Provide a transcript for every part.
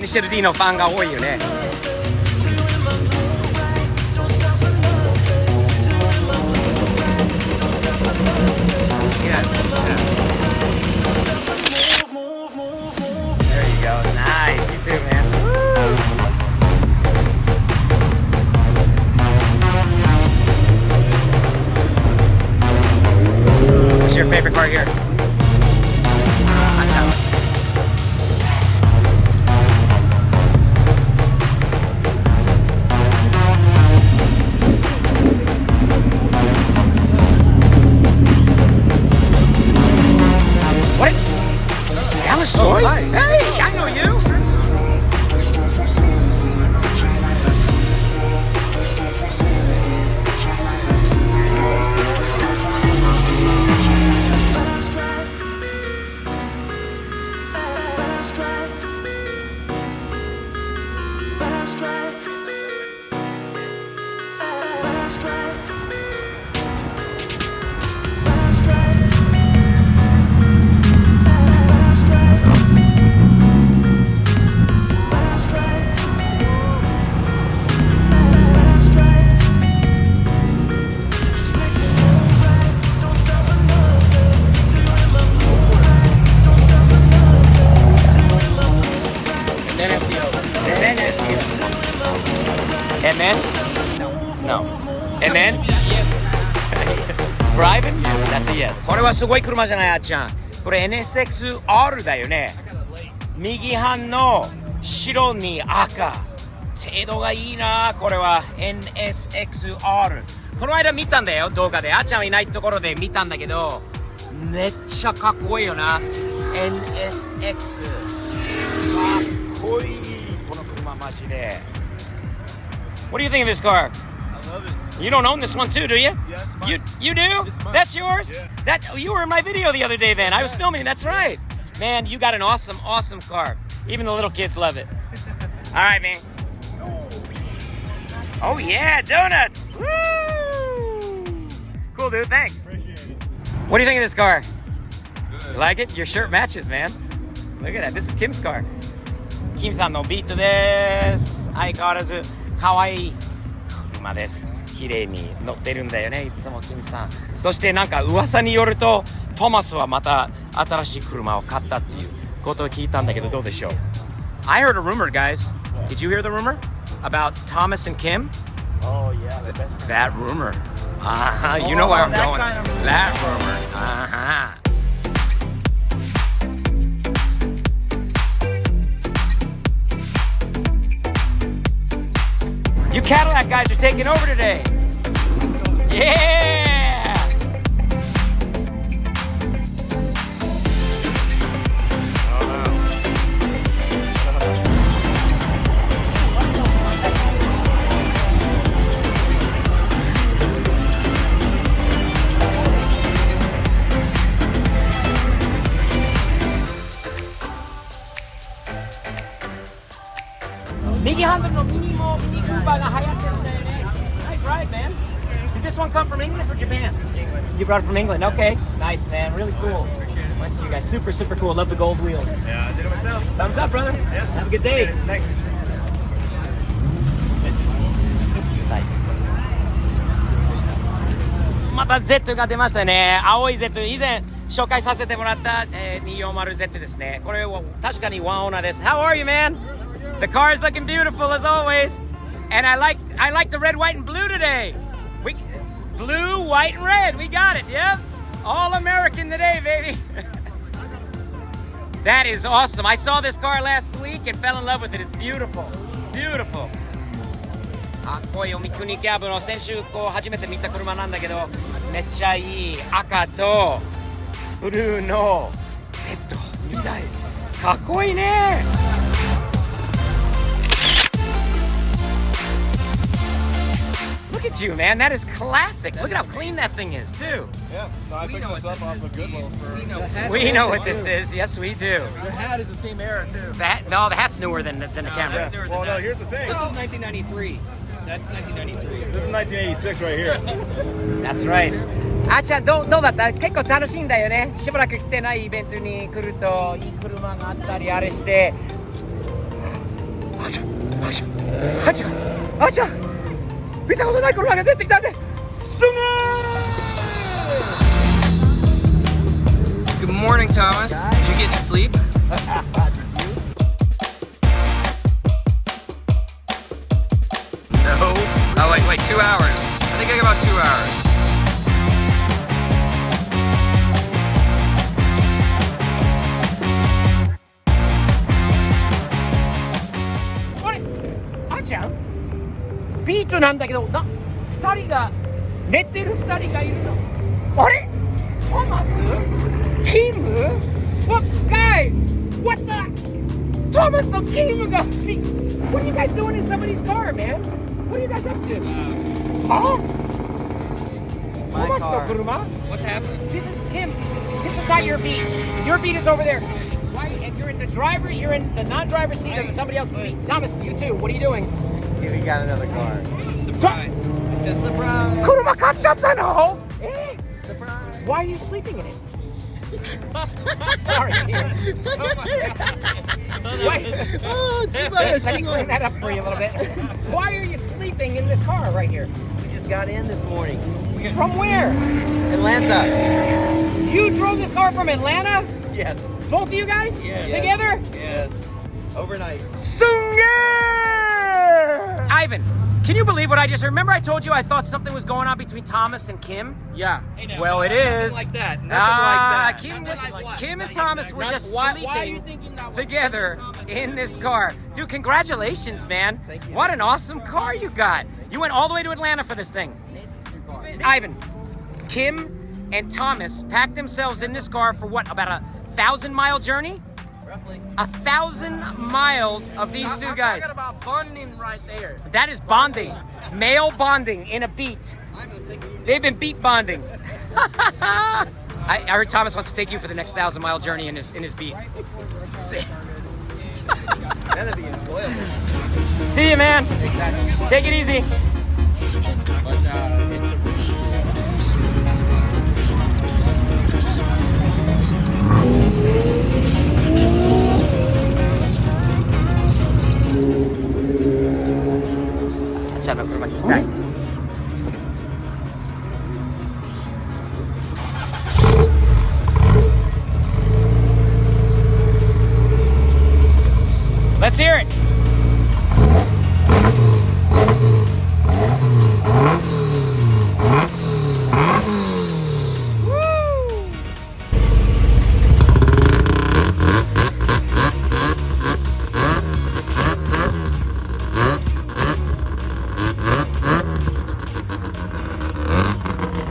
ミシェル D のファンが多いよね。There you go. Nice. You too, man. What's your favorite car here? What? Alice Joy? Oh, hi. Hey, I know you. And then? No. And then? Driving? That's a yes. これはすごい車じゃない、あっちゃん。これ NSX-R だよね。右半の白に赤。程度がいいな、これは NSX-R。この間見たんだよ、動画で。あっちゃんはいないところで見たんだけど、めっちゃかっこいいよな。NSX。かっこいい、この車マジで。What do you think of this car? I love it. You don't own this one too, do you? Yes, mine. You do? It's mine. That's yours? Yeah. That you were in my video the other day then. I was filming, that's right. Man, you got an awesome car. Even the little kids love it. All right, man. Oh yeah, donuts. Woo! Cool, dude. Thanks. Appreciate it. What do you think of this car? Good. You like it? Your shirt matches, man. Look at that. This is Kim's car. Kim さんのビートです。相変わらず可愛い車です。綺麗に乗ってるんだよね、いつもキムさん。そしてなんか噂によるとトマスはまた新しい車を買ったっていうことを聞いたんだけど、どうでしょう。I heard a rumor, guys. Did you hear the rumor about Thomas and Kim? Oh yeah, the best friend. That rumor. You know where I'm that going. kind of rumor. That rumor. You Cadillac guys are taking over today. Yeah! Mini handle no mini Cooper が流行ってるんだよね。Nice ride, man. Did this one come from England or Japan? England. You brought it from England. Okay. Nice, man. Really cool. Bunch of you guys, super cool. Love the gold wheels. Yeah, I did it myself. Thumbs up, brother. Yeah. Have a good day. Thanks. Nice. また Z が出ましたね。青い Z、以前紹介させてもらった、240Z ですね。これは確かにワンオーナーです。How are you, man? The car is looking beautiful as always, and I like the red, white, and blue today. Blue, white, and red. We got it. Yep, all American today, baby. That is awesome. I saw this car last week and fell in love with it. It's beautiful, beautiful. かっこいいおみくにキャブの先週こう初めて見た車なんだけど、めっちゃいい赤とブルーの Z2 台。かっこいいね。Look at you, man. That is classic. Look at how clean that thing is, too. Yeah, no, I picked this up off of Goodwill. We know what this is. Yes, we do. The hat is the same era too. No, the hat's newer than the camera. Yes. Well, no, here's the thing. This is 1993. That's 1993. This is 1986 right here. That's right. あーちゃんどうだった？結構楽しいんだよね。しばらく来てないイベントに来るといい車があったりあれして。あちゃあちゃ見たことない車が出てきたね。すげー Good morning, Thomas. Did you get any sleep? No. Oh, wait, 2 hours. I think I got about 2 hours. あれあちゃんビートなんだけど2人が寝てる2人がいるの。あれトマスキム What guys What the トマスとキムが What are you guys doing in somebody's car, man? What are you guys up to? はトマスの車 What's happening? This is Kim. This is not your beat. Your beat is over there. Why? And you're in the driver. You're in the non-driver seat of somebody else's beat. Thomas, you too. What are you doing? We got another car. Surprise. Surprise! 車買っちゃったの？ Surprise! Why are you sleeping in it? Sorry. Oh, Let me clean that up for you a little bit. Why are you sleeping in this car right here? We just got in this morning. From where? Atlanta. You drove this car from Atlanta? Yes. Both of you guys? Yes. Together? Yes. Overnight. Ivan, can you believe what I just heard? Remember I told you I thought something was going on between Thomas and Kim? Yeah. Well, it is. Nothing like that. Nothing like that. Kim, Nothing like what? Kim and Nothing Thomas like were that. just Why are you sleeping thinking that together Thomas in this car. Dude, congratulations, man. Thank you. What an awesome car you got. You went all the way to Atlanta for this thing. Ivan, Kim and Thomas packed themselves in this car for what, about 1,000-mile journey? Roughly. 1,000 miles of these two guys. Talking about bonding right there. That is bonding. Male bonding in a beat. They've been beat bonding. I heard Thomas wants to take you for the next 1,000-mile journey in his beat. That'd be enjoyable. See you, man. Take it easy. Let's hear it. Lazy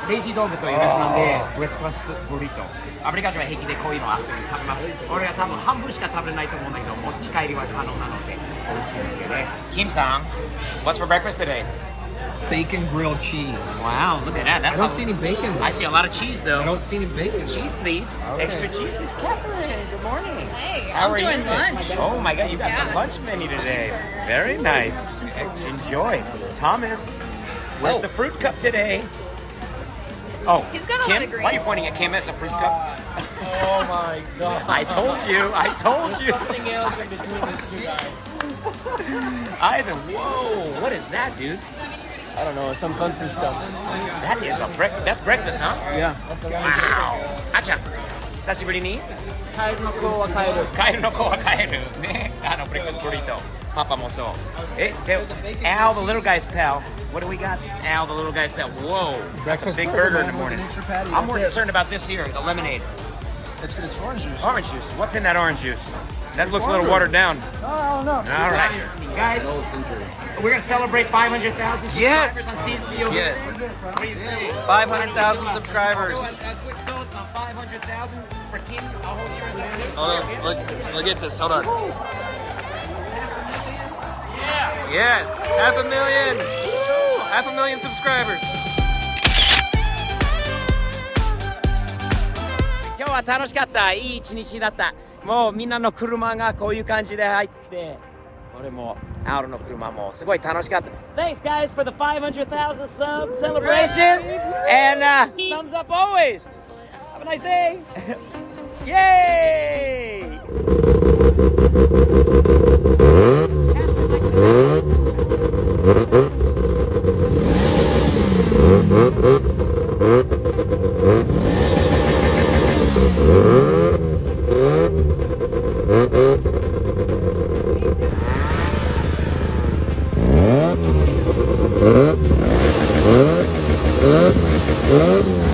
レイジードーグというレストランでブレックファストブリトー。アメリカ人は平気でこういうの朝に食べます。俺は多分半分しか食べれないと思うんだけど、持ち帰りは可能なので美味しいですよね。Kim san, what's for breakfast today? Bacon grilled cheese. Wow, look at that. I That's don't see any bacon. I see a lot of cheese I though. don't see any bacon. Cheese, please. Extra cheese, Miss Catherine. Good morning. Hey, How I'm are doing you? lunch. Oh my God, you got the Yeah. lunch menu today. Sure. Very nice. Enjoy. Thomas, where's Oh. the fruit cup today? Oh, He's got a Kim, lot of green. why are you pointing at Kim as a fruit cup? Oh my god. I told you. I told you. Something else in between these two guys. Ivan, whoa, what is that, dude? I don't know, some country stuff. That is that's breakfast, huh? Yeah. Wow. あちゃん、久しぶりにカエルの子はカエル。カエルの子はカエルね。ブレックファストブリトー。Papa もそう。で、Al, the little guy's pal. What do we got? Al, the little guy's pal. Whoa, that's a Breakfast big burger, burger in the man, morning. with an extra patty, I'm more that's it. concerned about this here, the lemonade. It's orange juice. Orange juice. What's in that orange juice? That looks a little watered down. Oh, I don't know. All right, guys, we're gonna celebrate 500,000 subscribers Yes. on Steve's video. Yes. What do you say? 500,000 subscribers. A quick toast on 500,000 for Kim. I'll hold yours up. Hold on. Look at this. Hold on. Yes. 500,000. Woo! 500,000 subscribers. 今日は楽しかった。いい一日だった。もうみんなの車がこういう感じで入って、俺もアウロの車もすごい楽しかった。Thanks guys for the 500,000 sub celebration and thumbs up always. Have a nice day. Yay! Huh?